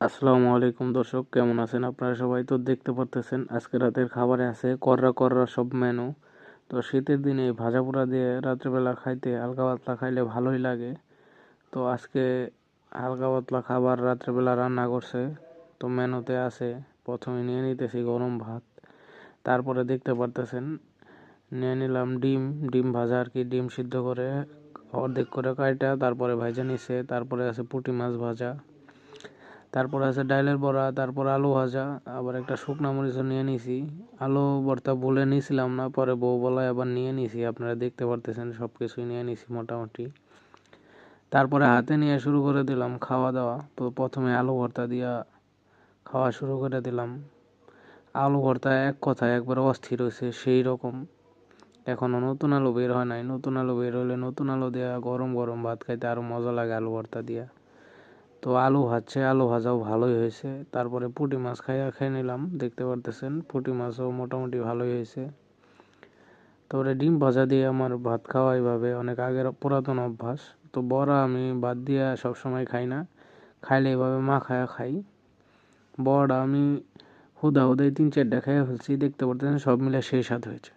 আসসালামু আলাইকুম দর্শক, কেমন আছেন আপনারা সবাই? তো দেখতে পারতেছেন আজকে রাতের খাবারে আছে কররা কররা সব মেনু। তো শীতের দিনে এই ভাজা পোড়া দিয়ে রাত্রেবেলা খাইতে হালকা পাতলা খাইলে ভালোই লাগে। তো আজকে হালকা পাতলা খাবার রাত্রেবেলা রান্না করছে। তো মেনুতে আছে, প্রথমে নিয়ে নিতেছি গরম ভাত, তারপরে দেখতে পারতেছেন নিয়ে নিলাম ডিম। ডিম ভাজা আর কি, ডিম সিদ্ধ করে অর্ধেক করে কাইটা তারপরে ভাজা নিছে। তারপরে আছে পুঁটি মাছ ভাজা, তারপরে আছে ডাইলের বড়া, তারপর আলু ভাজা, আবার একটা শুকনা মরিচও নিয়ে নিছি। আলু ভর্তা বলে নিয়েছিলাম না, পরে বউ বলায় আবার নিয়ে নিছি। আপনারা দেখতে পারতেছেন সব কিছুই নিয়ে নিছি মোটামুটি। তারপরে হাতে নিয়ে শুরু করে দিলাম খাওয়া দাওয়া। তো প্রথমে আলু ভর্তা দিয়া খাওয়া শুরু করে দিলাম। আলু ভর্তা এক কথায় একবার অস্থির হয়েছে সেই রকম। এখনো নতুন আলু বের হয় নাই, নতুন আলু বের হলে নতুন আলু দেওয়া গরম গরম ভাত খাইতে আরো মজা লাগে আলু ভর্তা দিয়া। তো আলু ভাজছে, আলু ভাজাও ভালোই হয়েছে। তারপরে পুঁটি মাছ খেয়ে নিলাম, দেখতে পারতেছেন পুঁটি মাছও মোটামুটি ভালোই হয়েছে। তারপরে ডিম ভাজা দিয়ে আমার ভাত খাওয়া এইভাবে অনেক আগের পুরাতন অভ্যাস। তো বড়া আমি বাদ দিয়ে সবসময় খাই না, খাইলে এইভাবে মাখায়া খাই। বড়া আমি হুদাহুদাই 3-4টা খেয়ে ফেলছি, দেখতে পারতেছেন সব মিলে সেই স্বাদ হয়েছে।